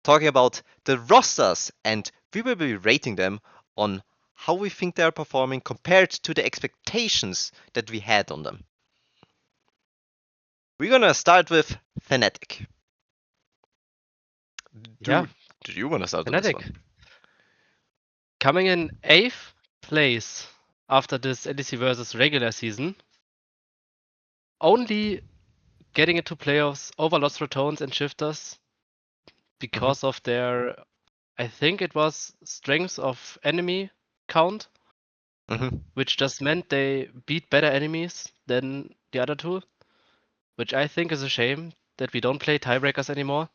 talking about the rosters, and we will be rating them on how we think they are performing compared to the expectations that we had on them. We're gonna start with Fnatic. Do you want to start with this Fnatic. one? Coming in 8th place after this LEC versus regular season. Only getting into playoffs over Lost Ratones and Shifters because of their, I think it was strength of enemy count, which just meant they beat better enemies than the other two, which I think is a shame that we don't play tiebreakers anymore.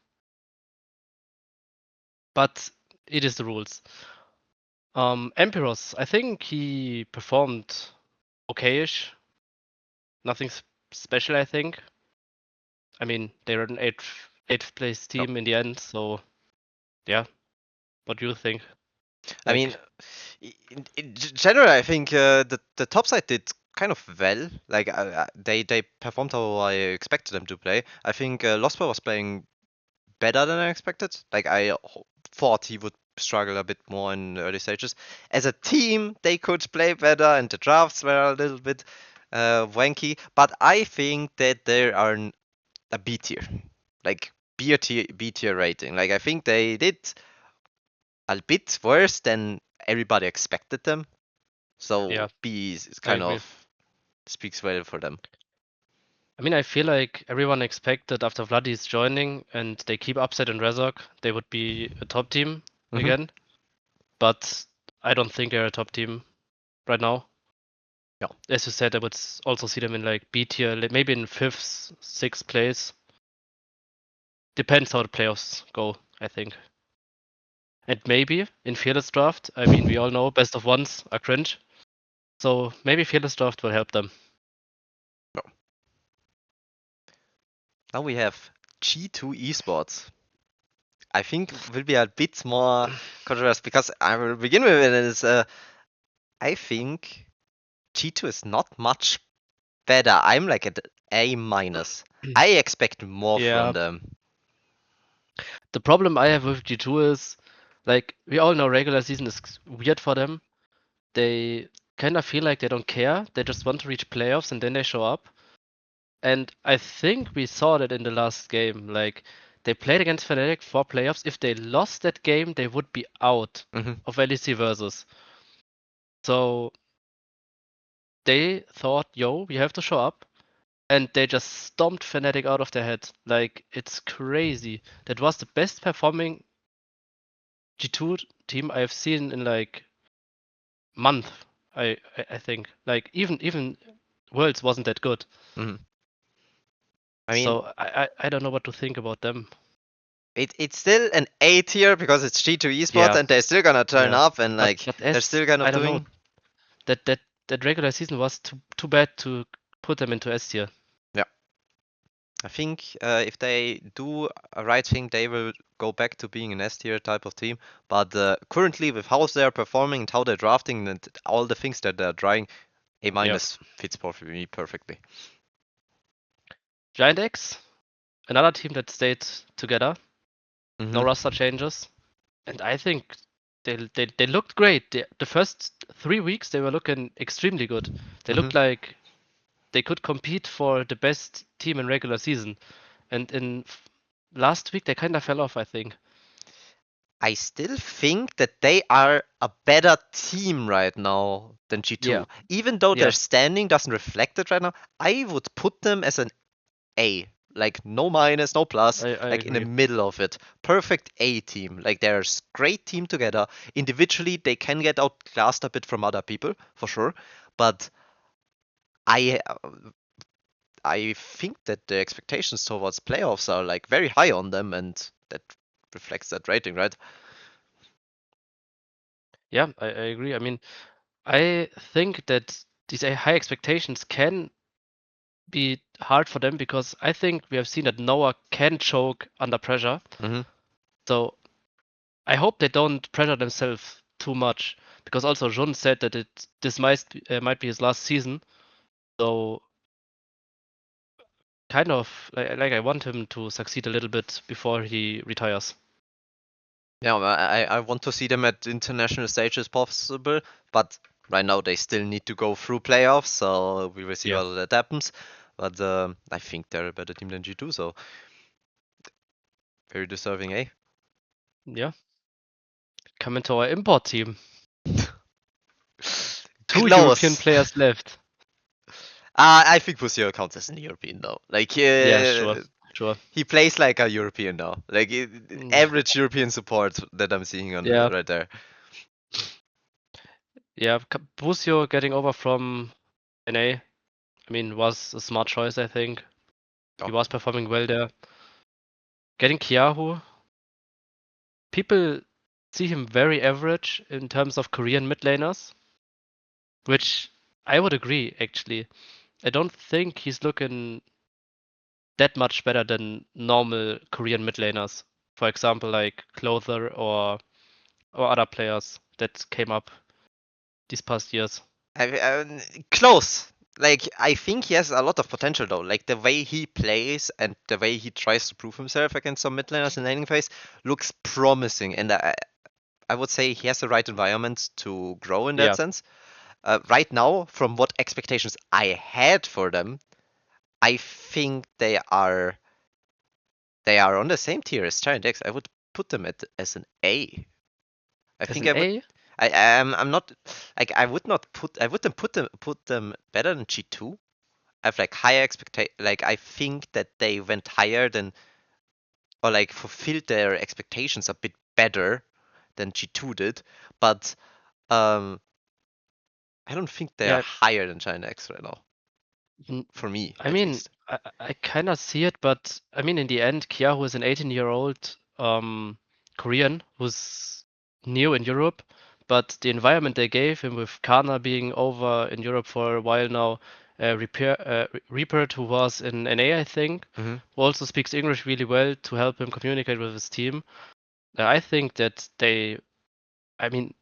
But it is the rules. Empiros, I think he performed okayish. Nothing special, I think. I mean, they're an eighth place team in the end, so yeah. What do you think? I mean, in general, I think the top side did kind of well. Like they performed how I expected them to play. I think Losper was playing better than I expected. Like I thought he would struggle a bit more in the early stages. As a team, they could play better, and the drafts were a little bit wanky. But I think that they are a B tier, like B tier rating. Like I think they did a bit worse than everybody expected them. So Yeah, B is I kind agree. of speaks well for them. I mean, I feel like everyone expected after Vladdy's joining and they keep Upset and Razork, they would be a top team again. But I don't think they're a top team right now. Yeah. As you said, I would also see them in like B tier, maybe in 5th, 6th place. Depends how the playoffs go, I think. And maybe in Fearless Draft, I mean, we all know best of ones are cringe. So maybe Fearless Draft will help them. No. Now we have G2 esports. I think will be a bit more controversial because I will begin with it is I think G2 is not much better. I'm like at A minus. I expect more from Yeah. them. The problem I have with G2 is, like, we all know regular season is weird for them. They kind of feel like they don't care. They just want to reach playoffs and then they show up. And I think we saw that in the last game. Like, they played against Fnatic for playoffs. If they lost that game, they would be out of LEC versus. So they thought, yo, we have to show up. And they just stomped Fnatic out of their head. Like, it's crazy. That was the best performing G2 team I've seen in like month. I think like even Worlds wasn't that good. I mean, So I don't know what to think about them. it's still an A tier because it's G2 esports and they're still gonna turn up and like but they're as still kind of I don't know, doing. that regular season was too bad to put them into S tier. Yeah. I think if they do a right thing, they will go back to being an S tier type of team. But currently, with how they're performing and how they're drafting and all the things that they're trying, A minus fits for me perfectly. Giant X, another team that stayed together. No roster changes, and I think they looked great. The first 3 weeks they were looking extremely good. They looked like they could compete for the best team in regular season. And in last week they kind of fell off, I think. I still think that they are a better team right now than G2. Yeah. Even though Yeah. their standing doesn't reflect it right now, I would put them as an A. Like no minus, no plus, I like in the agree. middle of it. Perfect A team. Like they're a great team together. Individually, they can get outclassed a bit from other people, for sure. But I I think that the expectations towards playoffs are like very high on them, and that reflects that rating, right? Yeah, I agree. I mean, I think that these high expectations can be hard for them because I think we have seen that Noah can choke under pressure. So I hope they don't pressure themselves too much because also Jun said that this might be his last season. So kind of like I want him to succeed a little bit before he retires. Yeah, I want to see them at international stages possible, but right now they still need to go through playoffs, so we will see Yeah. how that happens. But I think they're a better team than G2, so very deserving, eh? Yeah. Coming to our import team. Two European Close. players left. I think Pusio counts as an European though. Like Yeah, sure. Sure. he plays like a European now. Like Mm, average European support that I'm seeing on Yeah. right there. Yeah. Busio getting over from NA, I mean, was a smart choice, I think. He Oh, was performing well there. Getting Kiahu, people see him very average in terms of Korean mid laners, which I would agree, actually. I don't think he's looking that much better than normal Korean mid laners. For example, like Clother or other players that came up these past years. close. Like I think he has a lot of potential though. Like the way he plays and the way he tries to prove himself against some mid laners in laning phase looks promising, and I would say he has the right environment to grow in that Yeah, sense. Right now, from what expectations I had for them, I think they are on the same tier as Giant X. I would put them as an A. I as think an I would. A. I'm not like I would not put. I wouldn't put them better than G2. I have like higher expectation. Like I think that they went higher than or like fulfilled their expectations a bit better than G2 did. But um, I don't think they are Yeah, higher than Giant X right now. n- For me, I at mean, least. I kind of see it, but I mean, in the end, Kiahu is an 18-year-old Korean who's new in Europe, but the environment they gave him with Kana being over in Europe for a while now, Reapert, who was in NA, I think, Hmm. who also speaks English really well to help him communicate with his team. I think that I mean,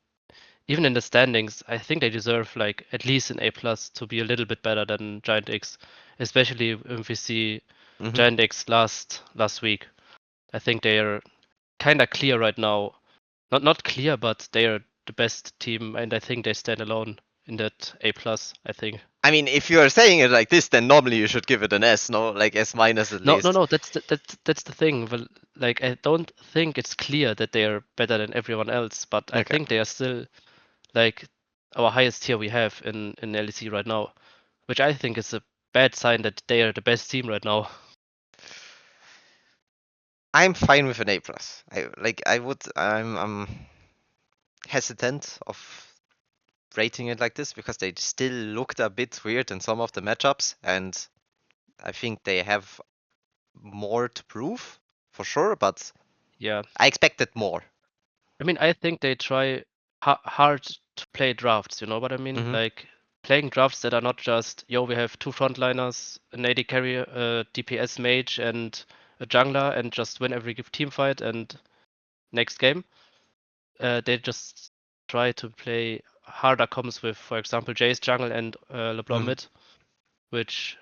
even in the standings, I think they deserve like at least an A plus to be a little bit better than Giant X, especially if we see Hmm. Giant X last week. I think they are kind of clear right now. Not clear, but they are the best team, and I think they stand alone in that A plus. I think. I mean, if you are saying it like this, then normally you should give it an S, no? Like S minus at No, no, least. no. That's the thing. Well, like I don't think it's clear that they are better than everyone else, but I Okay. think they are still like our highest tier we have in LEC right now, which I think is a bad sign that they are the best team right now. I'm fine with an A plus. I'm hesitant of rating it like this because they still looked a bit weird in some of the matchups, and I think they have more to prove for sure, but Yeah, I expected more. I mean, I think they try hard to play drafts. You know what I mean? Hmm. Like playing drafts that are not just yo, we have two frontliners, an AD carry, a DPS mage, and a jungler, and just win every team fight and next game. They just try to play harder comms with, for example, Jayce jungle and LeBlanc Hmm. mid, which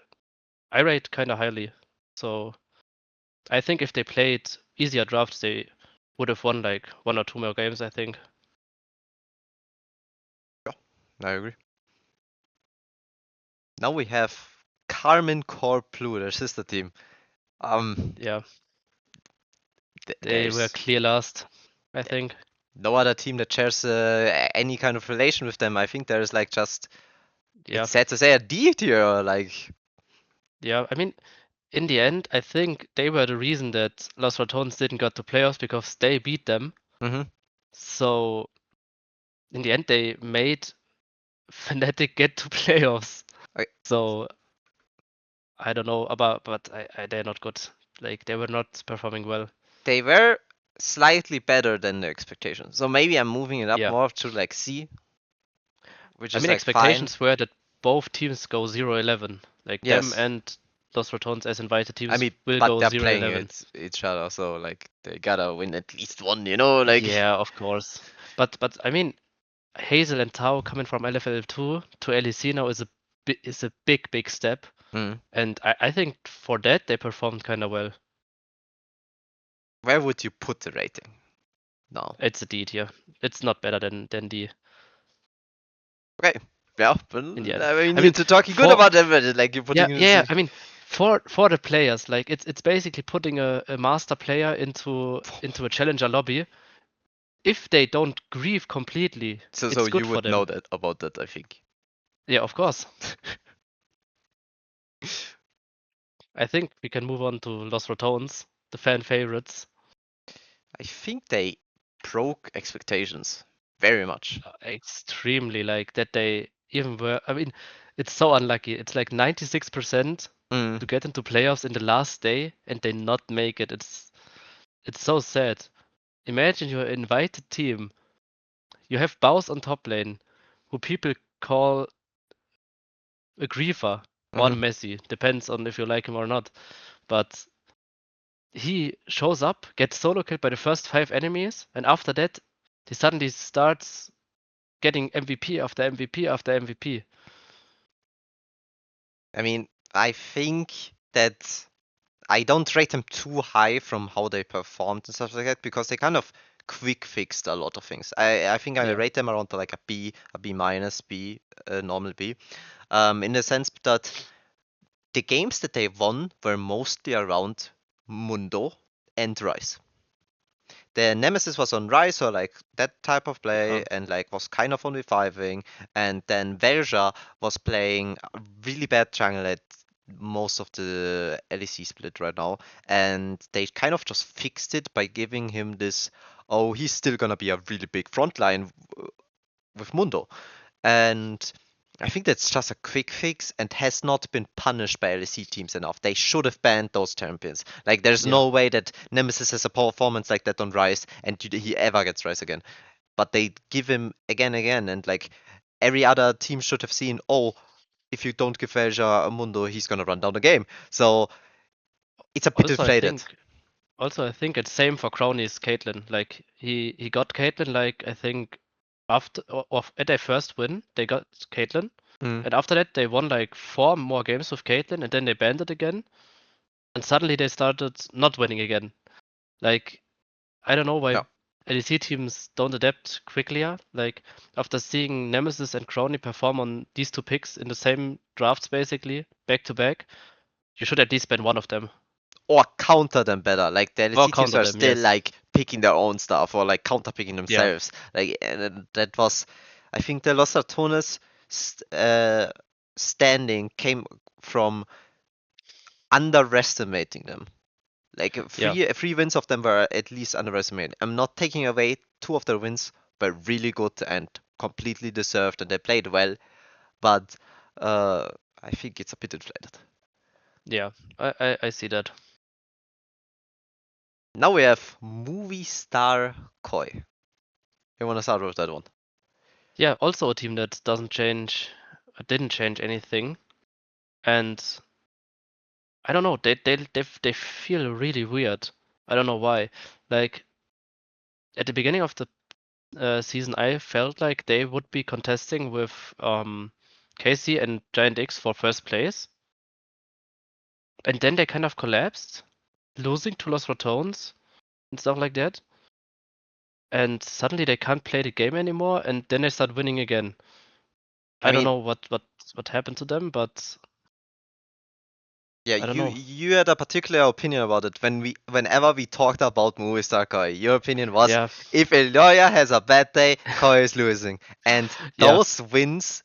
I rate kind of highly. So I think if they played easier drafts, they would have won like one or two more games, I think. Yeah, I agree. Now we have Carmen Core Blue, their sister team. Um, Yeah, they were there's clear last, I think. no other team that shares any kind of relation with them. I think there's like just Yeah, it's sad to say a D tier or like. yeah. I mean, in the end, I think they were the reason that Los Ratones didn't get to playoffs because they beat them. Hmm. So in the end, they made Fnatic get to playoffs. So I don't know about, but they're not good. Like they were not performing well. They were slightly better than the expectations. So maybe I'm moving it up Yeah, more to like C, which I is mean like fine. expectations were that both teams go 0-11. Like them Yes. and Los Ratones as invited I teams mean, will but go they're playing 0-11. it each other, so like they gotta win at least one, you know? Like, Yeah, of course. But I mean Hazel and Tau coming from LFL2 to LEC now is a big step. mm, And I think for that they performed kind of well. where would you put the rating? No. It's a D tier. It's not better than D Okay. Yeah, but in the end. I mean, I mean, you're talking good for about them, but like you're yeah, putting yeah. I mean, for the players, like it's basically putting a master player into a challenger lobby. If they don't grieve completely, so it's good you for would know them. that about that, I think. Yeah, of course. I think we can move on to Los Rotones, the fan favorites. I think they broke expectations very much. Extremely like that they even were. I mean, it's so unlucky. It's like 96% Mm. to get into playoffs in the last day and they not make it. It's so sad. Imagine you're an invited team. You have Baus on top lane, who people call a griefer or Mm-hmm. Messi. Depends on if you like him or not. But he shows up, gets solo killed by the first 5 enemies, and after that, he suddenly starts getting MVP after MVP after MVP. I mean, I think that I don't rate them too high from how they performed and stuff like that because they kind of quick fixed a lot of things. I think I Yeah. rate them around like a B minus, B, normal B, in the sense that the games that they won were mostly around Mundo and Rise. The Nemesis was on Rise or like that type of play and like was kind of on reviving, and then Verja was playing a really bad jungle at most of the LEC split right now, and they kind of just fixed it by giving him this, oh, he's still gonna be a really big frontline with Mundo. And I think that's just a quick fix and has not been punished by LEC teams enough. They should have banned those champions. Like, there's Yeah. no way that Nemesis has a performance like that on Rise and he ever gets Rise again. But they give him again, and like every other team should have seen, oh, if you don't give Velja a Mundo, he's gonna run down the game. So it's a bit Also, I inflated. think also I think it's same for Crowny's Caitlyn. Like he got Caitlyn like I think after or at their first win they got Caitlyn, Mm. and after that they won like 4 more games with Caitlyn, and then they banned it again, and suddenly they started not winning again. Like I don't know why Yeah. LEC teams don't adapt quickly. Like after seeing Nemesis and Crowny perform on these 2 picks in the same drafts basically back to back, you should at least ban one of them Or counter them better. Like the or LEC teams counter are them. still Yes. like picking their own stuff or like counter picking Yeah. themselves. Like and that was, I think the Los Atones standing came from underestimating them. Like Yeah. three wins of them were at least underestimated. I'm not taking away 2 of their wins were really good and completely deserved and they played well, but uh, I think it's a bit inflated. Yeah, I see that. Now we have movie star Koi. You want to start with that one? Yeah, also a team that didn't change anything, and I don't know, they feel really weird. I don't know why. Like at the beginning of the season, I felt like they would be contesting with Casey and Giant X for first place, and then they kind of collapsed, losing to Los Rotones and stuff like that. And suddenly they can't play the game anymore, and then they start winning again. I I don't mean, know what happened to them, but yeah, I don't you know. you had a particular opinion about it whenever we talked about movie star Koi. Your opinion was Yeah, if Eloya has a bad day, Koi is losing, and yeah, those wins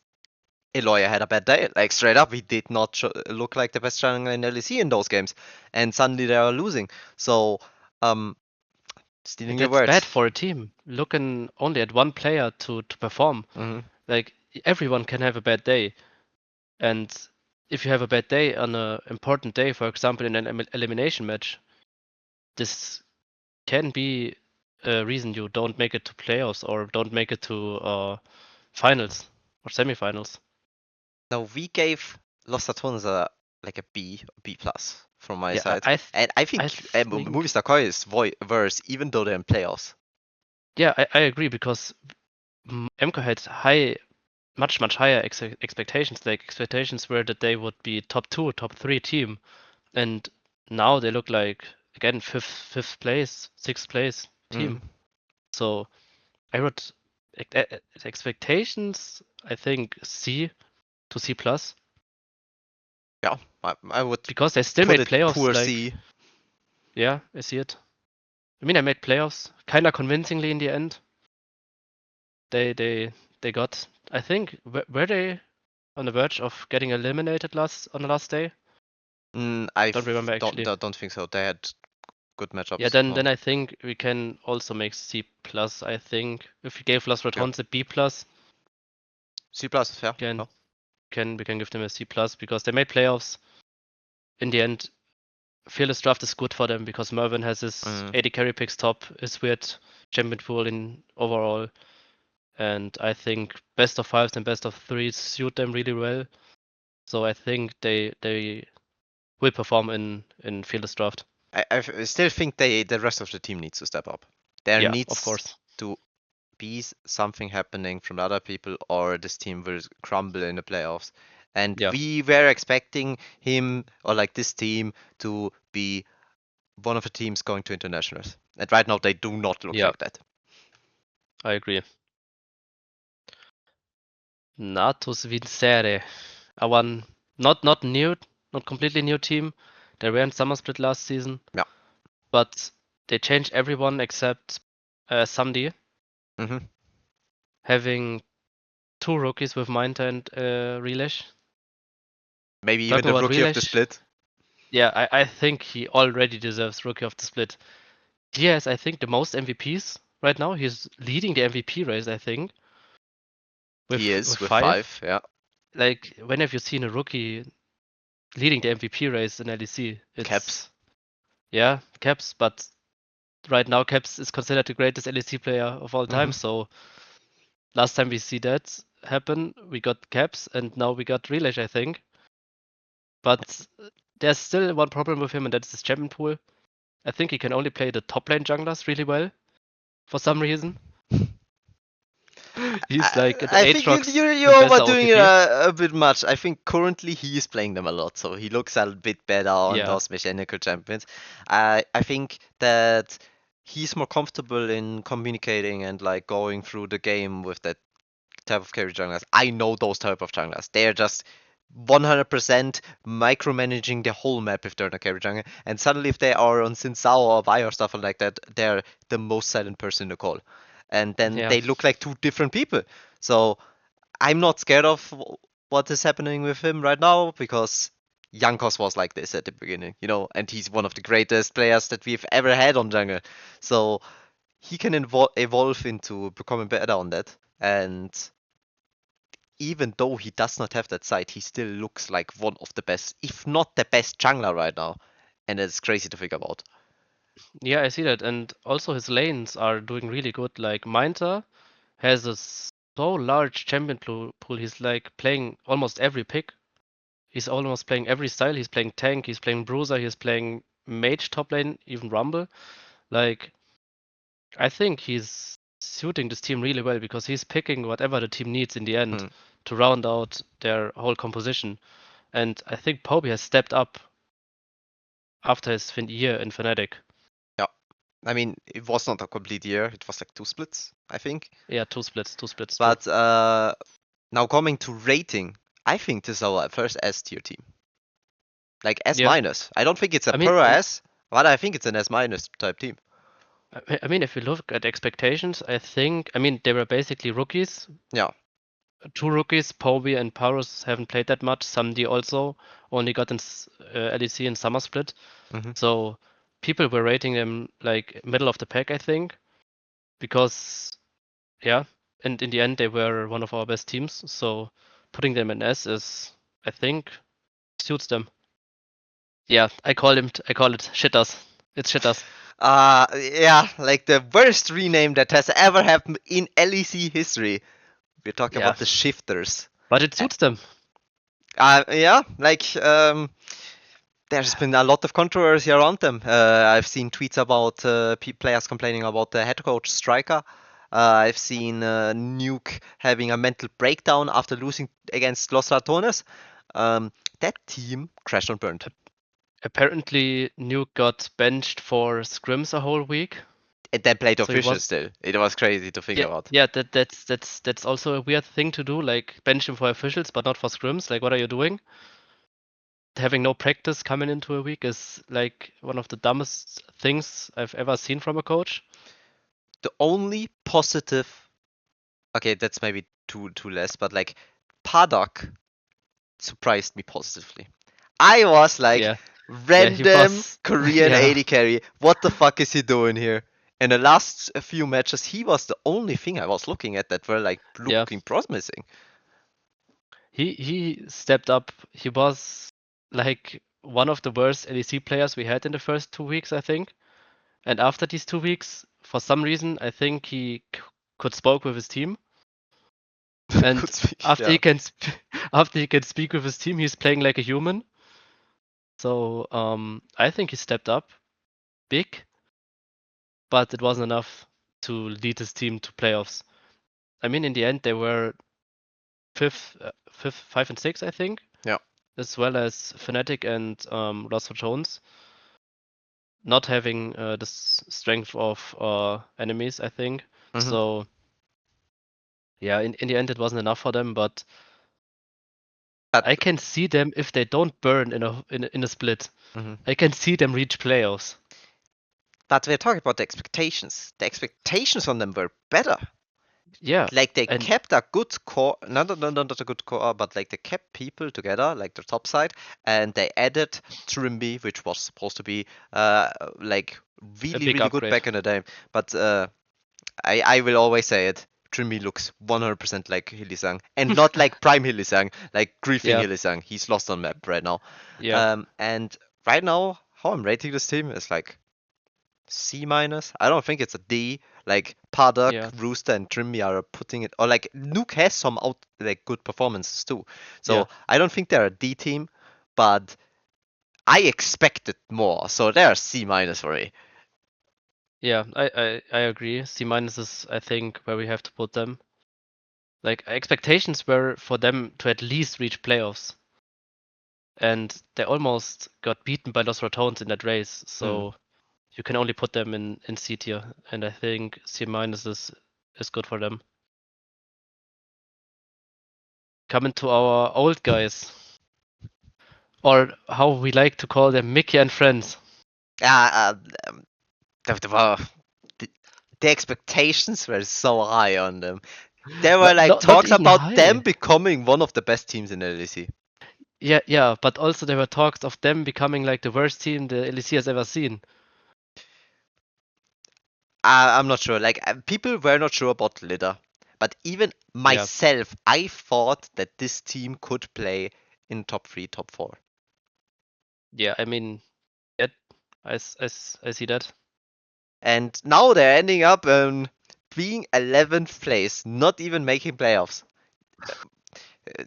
Eloya had a bad day. Like straight up, he did not look like the best jungler in LEC in those games, and suddenly they are losing. So, um, stealing your that's bad words. for a team. Looking only at one player to perform. Hmm. Like everyone can have a bad day, and if you have a bad day on an important day, for example, in an elimination match, this can be a reason you don't make it to playoffs or don't make it to finals or semifinals. Now we gave Los Satones a like a B plus from my Yeah, side, and I I think think Movistar Koi is worse even though they're in playoffs. yeah, I agree because MCO had much higher expectations. Like expectations were that they would be top 2, top 3 team, and now they look like again fifth place, sixth place team. Mm. So I would expectations, I think C to C plus, Yeah, I would because they still put made it playoffs. poor Like, C. yeah, I see it. I mean, I made playoffs kind of convincingly in the end. They got. I think were they on the verge of getting eliminated on the last day? I Don't remember actually. don't think so. They had good Yeah, matchups. then I think we can also make C plus. I think if we gave Los Yeah. Ratons a B plus, C plus, fair. can Yeah. we can give them a C plus because they made playoffs. In the end, Fearless Draft is good for them because Mervin has his Mm. 80 carry picks top, his weird champion pool in overall, and I think best of fives and best of threes suit them really well. So I think they will perform in Fearless Draft. I still think the rest of the team needs to step up. There Yeah, of needs course. to be something happening from other people, or this team will crumble in the playoffs. And Yeah, we were expecting him or like this team to be one of the teams going to internationals. And right now they do not look yeah, like that. I agree. Natus Vincere, our not new, not completely new team. They were in summer split last season, Yeah. but they changed everyone except Samdi, hmm having two rookies with Minter and Relish. Maybe even Talking the about rookie of the Relish, split. yeah, I think he already deserves rookie of the split. He has, I think, the most MVPs right now. He's leading the MVP race, I think, He with is with five. 5. Yeah. Like, when have you seen a rookie leading the MVP race in LEC? Caps. It's yeah, Caps, but right now Caps is considered the greatest LEC player of all time. hmm So last time we see that happen, we got Caps, and now we got Relish, I think. But there's still one problem with him, and that's his champion pool. I think he can only play the top lane junglers really well for some reason. He's like an I think Aatrox you're Ambassador overdoing it OTP. a bit much. I think currently he is playing them a lot, so he looks a bit better on Yeah, those mechanical champions. I think that he's more comfortable in communicating and like going through the game with that type of carry junglers. I know those type of junglers. They're just 100% micromanaging the whole map if they're not carry jungle. And suddenly, if they are on Xin Zhao or Vi or stuff like that, they're the most silent person in the call. And then yeah, they look like two different people. So I'm not scared of what is happening with him right now because Jankos was like this at the beginning, and he's one of the greatest players that we've ever had on jungle. So he can evolve into becoming better on that. And even though he does not have that side, he still looks like one of the best, if not the best jungler right now. And it's crazy to think about. yeah. I see that, and also his lanes are doing really good. Like Minter has a so large champion pool. He's like playing almost every pick. He's almost playing every style. He's playing tank. He's playing bruiser. He's playing mage top lane, even rumble. Like I think he's suiting this team really well because he's picking whatever the team needs in the end Hmm. to round out their whole composition. And I think Poby has stepped up after his year in Fnatic. Yeah. I mean, it was not a complete year. It was like 2 splits, I think. Yeah, two splits, true. But now coming to rating, I think this is our first S tier team. Like S Yeah, minus. I don't think it's a I mean, pro S, but I think it's an S minus type team. I mean, if you look at expectations, I mean, they were basically rookies. Yeah. Two rookies, Poby and Parus haven't played that much. Samdi also only got in LEC in summer split. hmm So people were rating them like middle of the pack, I think, because yeah, and in the end they were one of our best teams. So putting them in S is, I think, suits them. Yeah, I call it shitters. It's shitters. Yeah, like the worst rename that has ever happened in LEC history. We're talking Yeah, about the shifters. but it suits them. Yeah, like there's been a lot of controversy around them. I've seen tweets about players complaining about the head coach Striker. I've seen Nuke having a mental breakdown after losing against Los Ratones. That team crashed and burned. Apparently, Nuke got benched for scrims a whole week. And then played So he official was still. It was crazy to think yeah about. yeah that's also a weird thing to do. Like bench him for officials, but not for scrims. Like what are you doing? Having no practice coming into a week is like one of the dumbest things I've ever seen from a coach. The only positive, okay, that's maybe too less, but like Paddock surprised me positively. I was like, Yeah, yeah, he random was. Korean Yeah, AD carry. What the fuck is he doing here? In the last few matches, he was the only thing I was looking at that were like yeah. looking promising. He stepped up. He was like one of the worst LEC players we had in the first 2 weeks, I think. And after these 2 weeks, for some reason, I think he could spoke with his team. And Could speak, after yeah. he can after he can speak with his team, he's playing like a human. So I think he stepped up big, but it wasn't enough to lead his team to playoffs. I mean, in the end, they were fifth, 5 and 6, I think, Yeah. as well as Fnatic and Lost Jones not having the strength of enemies, I think. Hmm. So yeah, in the end, it wasn't enough for them, but But I can see them if they don't burn in a split. mhm. I can see them reach playoffs. But we're talking about the expectations. The expectations on them were better. Yeah, Like they and kept a good core, not a good core, but like they kept people together, like the top side, and they added Trimby, which was supposed to be like a really big really good upgrade. back in the day. But I will always say it. Trimby looks 100% like Hillisang, and not like Prime Hillisang, like griefing Yeah, Hillisang. He's lost on map right now. yeah, And right now, how I'm rating this team is like C minus. I don't think it's a D. Like Paddock, yeah, Rooster, and Trimby are putting it, or like Nuke has some out like good performances too. yeah, So I don't think they're a D team, but I expected more. So they're C minus for me. yeah. I agree. C minus is, I think, where we have to put them. Like expectations were for them to at least reach playoffs, and they almost got beaten by Los Ratones in that race. Mm. So you can only put them in C tier, and I think C minus is good for them. Coming to our old guys, or how we like to call them, Mickey and friends. Yeah, the, the, the expectations were so high on them. There were Not, like not, not talks even about them high. becoming one of the best teams in LEC. Yeah, yeah, but also there were talks of them becoming like the worst team the LEC has ever seen. I'm not sure. Like people were not sure about Litter, but even Yeah, myself, I thought that this team could play in top three, top four. yeah. I mean, yeah, I see that. And now they're ending up being 11th place, not even making playoffs.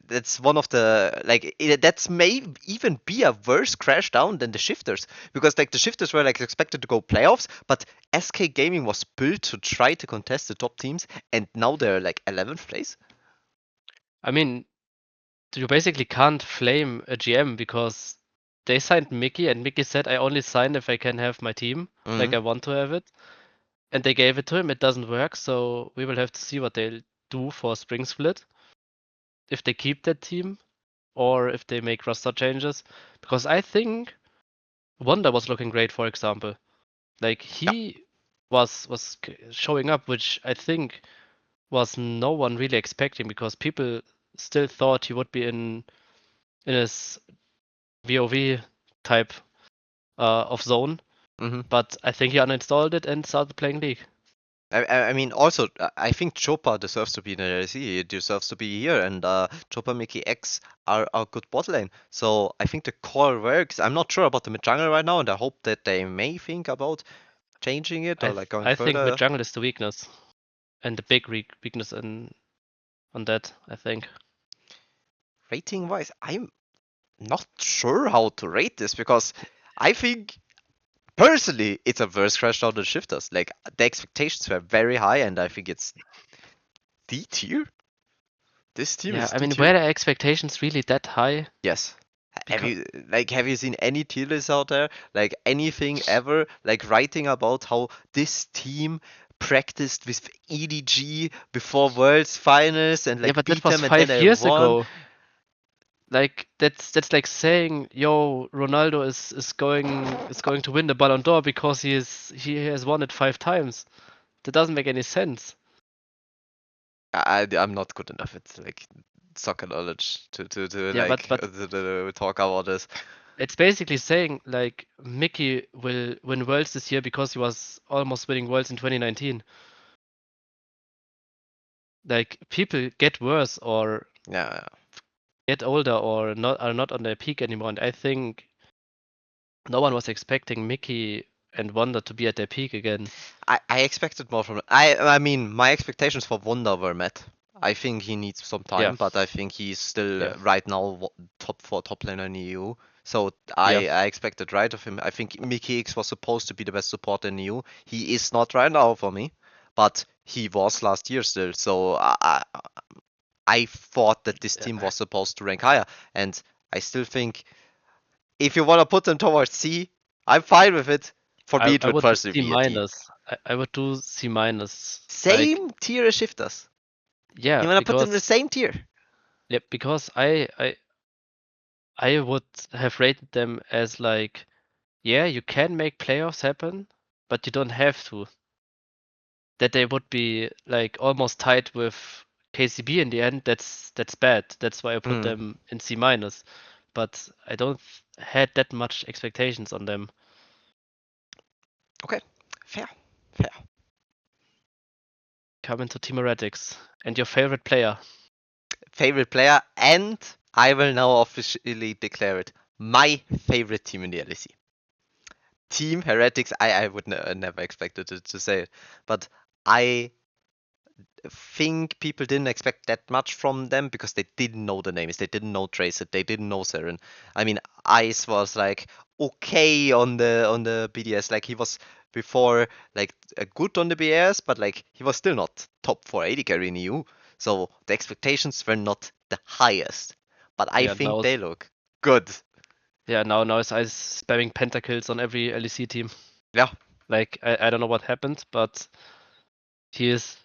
That's one of the like that's may even be a worse crash down than the shifters, because like the shifters were like expected to go playoffs, but SK Gaming was built to try to contest the top teams, and now they're like 11th place. I mean, you basically can't flame a GM because they signed Mickey, and Mickey said, "I only sign if I can have my team, like Hmm. I want to have it." And they gave it to him. It doesn't work, so we will have to see what they'll do for Spring Split. If they keep that team or if they make roster changes. Because I think Wonder was looking great, for example. Like Yeah. he was showing up, which I think was no one really expecting because people still thought he would be in his VOV type of zone. Hmm. But I think he uninstalled it and started playing League. I mean, also, I think Chopa deserves to be in the LEC. He deserves to be here, and Chopa, Mickey, X are good bot lane. So I think the core works. I'm not sure about the mid jungle right now, and I hope that they may think about changing it or like going I think mid further. jungle is the weakness and the big weakness in on that. I think. Rating wise, I'm not sure how to rate this because I think personally it's a worse crash down than shifters. Like the expectations were very high, and I think it's D tier. This team Yeah, is I D mean, were tier. the expectations really that high? Yes. Have you seen any tier lists out there? Like anything ever? Like writing about how this team practiced with EDG before Worlds Finals and Yeah, like but that beat was them and then 5 they years won. ago. Like that's like saying, yo, Ronaldo is going to win the Ballon d'Or because he has won it 5 times. That doesn't make any sense. I'm not good enough at like soccer knowledge to Yeah, like but to talk about this. it's basically saying like Mickey will win Worlds this year because he was almost winning Worlds in 2019. Like people get worse or Yeah, get older or not on their peak anymore, and I think no one was expecting Mickey and Wanda to be at their peak again. I expected more from. I mean, my expectations for Wonder were met. I think he needs some Yeah, time, but I think he's still yeah, right now top four top laner in the EU. So yeah. I expected right of him. I think Mickey X was supposed to be the best support in the EU. He is not right now for me, but he was last year still. So I thought that this team was supposed to rank higher, and I still think if you want to put them towards C, I'm fine with it. For me, it I would would do personally C be a D. minus. I would do C minus. Like, Same tier as Shifters. yeah, You want to put them in the because same tier? yeah, because I would have rated them as like, yeah, you can make playoffs happen, but you don't have to. That they would be like almost tied with KCB in the end, that's bad. That's why I put Hmm. them in C minus. But I don't had that much expectations on them. Okay. Fair. Fair. Coming to Team Heretics and your favorite player. Favorite player, and I will now officially declare it my favorite team in the LEC. Team Heretics. I would never expected it to say it, but I think people didn't expect that much from them because they didn't know the names. They didn't know Tracer. They didn't know Seren. I mean, Ice was like okay on the BDS. Like he was before like good on the BS, but like he was still not top 480 carry in EU. So the expectations were not the highest. But I Yeah, think they look good. now is Ice spamming pentakills on every LEC team. Yeah, Like I don't know what happened, but he is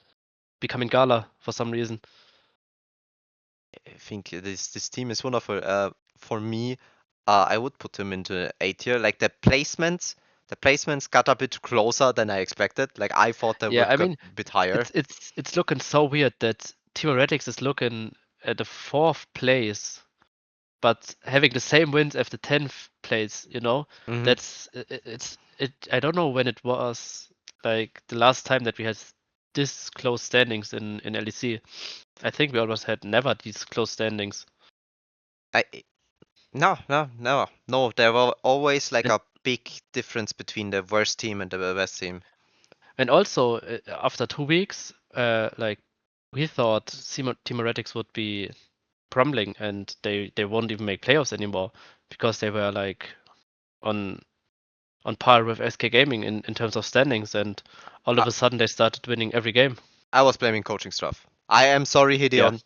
becoming Gala for some reason. I think this team is wonderful. For me, I would put him into A tier. Like the placements got a bit closer than I expected. Like I thought they Yeah, would I get mean a bit higher. it's looking so weird that Theoretics is looking at the fourth place, but having the same wins as the 10th place, you know? Hmm. That's it I don't know when it was like the last time that we had this close standings in LEC. I think we almost had never these close standings. I no. There were always like And a big difference between the worst team and the best team. and also after 2 weeks, like we thought Team would be crumbling and they won't even make playoffs anymore because they were like on on par with SK Gaming in terms of standings, and all I, of a sudden they started winning every game. I was blaming coaching staff. I am sorry, Yeah. Hideon.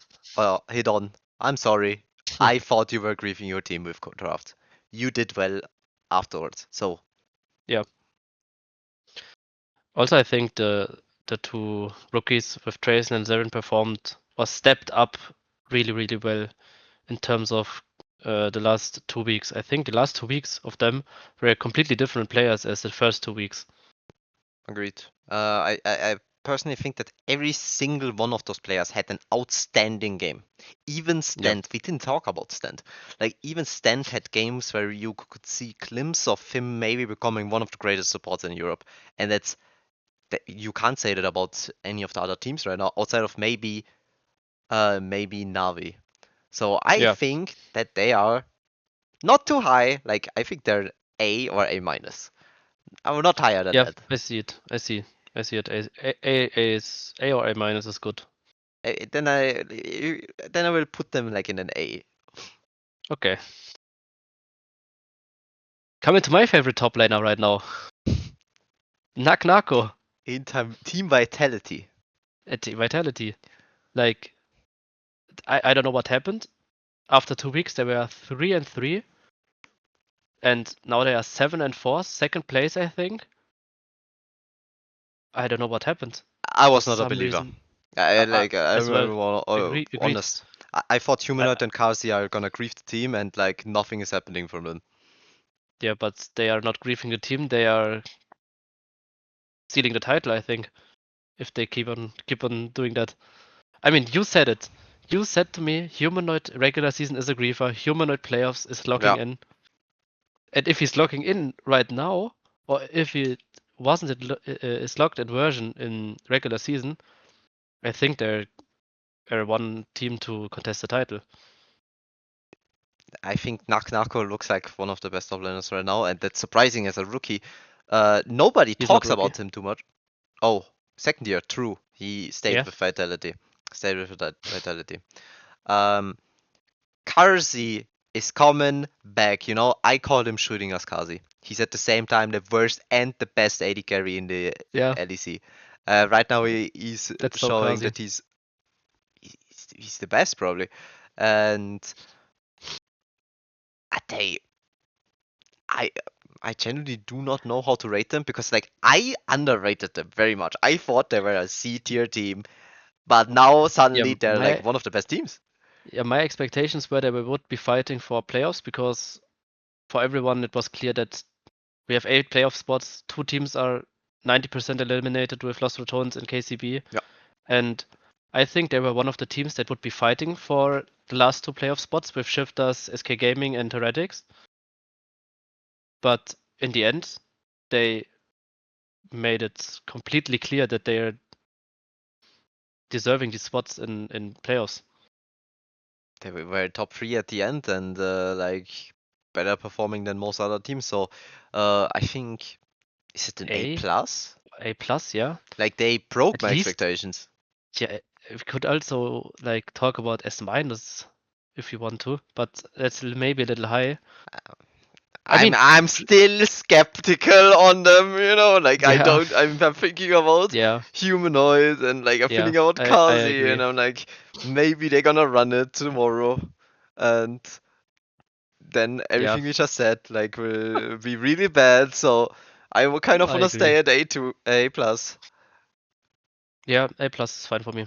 Hidon. I'm sorry. I thought you were grieving your team with draft. You did well afterwards. So Yeah. Also, I think the two rookies with Trace and Zeren performed was stepped up really well in terms of the last 2 weeks. I think the last 2 weeks of them were completely different players as the first 2 weeks. agreed. I personally think that every single one of those players had an outstanding game. Even Yeah. Stent, we didn't talk about Stent. Like even Stent had games where you could see glimpse of him maybe becoming one of the greatest supports in Europe, and that you can't say that about any of the other teams right now, outside of maybe Navi. So I Yeah. think that they are not too high. Like I think they're A or A minus. I'm not higher than Yeah, that. I see it. I see it. A is A or A minus is good. Then I will put them like in an A. Okay. Coming to my favorite top laner right now. Nako In team vitality. at Vitality. Like I don't know what happened. After 2 weeks they were 3-3. and now they are 7-4, second place, I think. I don't know what happened. I For was not a some believer. reason, I as well. remember, Agreed. honest. I thought I, Humanoid and Kazi are gonna grief the team, and like nothing is happening from them. yeah, but they are not griefing the team. They are stealing the title, I think, if they keep on doing that. I mean, you said it. You said to me, humanoid regular season is a griefer. Humanoid playoffs is Yeah, locking in. And if he's locking in right now, or if he wasn't is locked in version in regular season, I think they're one team to contest the title. I think Nako looks like one of the best top laners right now, and that's surprising as a rookie. Nobody He's not talks rookie. about him too much. Oh, second year, true. He stayed Yeah, with Vitality. Stayed with Vitality. Um, Karzi is coming back. You know, I called him shooting us Karzi. He's at the same time the worst and the best AD carry in the yeah, LEC. Right now he's that's so showing Kazi. that he's the best probably, and they I I genuinely do not know how to rate them because like I underrated them very much. I thought they were a C tier team, but now Yeah, suddenly they're like one of the best teams. my expectations were that we would be fighting for playoffs because for everyone it was clear that we have 8 playoff spots. 2 teams are 90% eliminated with Lost Returns and KCB. Yeah, And I think they were one of the teams that would be fighting for the last 2 playoff spots with Shifters, SK Gaming, and Heretics. But in the end, they made it completely clear that they are deserving these spots in playoffs. they were top three at the end and like better performing than most other teams. So I think is it an A A, plus? A plus, yeah. Like they broke At my least, expectations. yeah. We could also like talk about S minus if you want to, but that's maybe a little high. I mean, I'm still skeptical on them, you know. Like I yeah, don't. I'm thinking about yeah, humanoid and like I'm yeah. thinking about I Kazi, and agree. I'm like maybe they're gonna run it tomorrow, and then Yeah, everything we just said like will be really bad. So I will kind of I wanna agree. stay at A plus. Yeah, A plus is fine for me.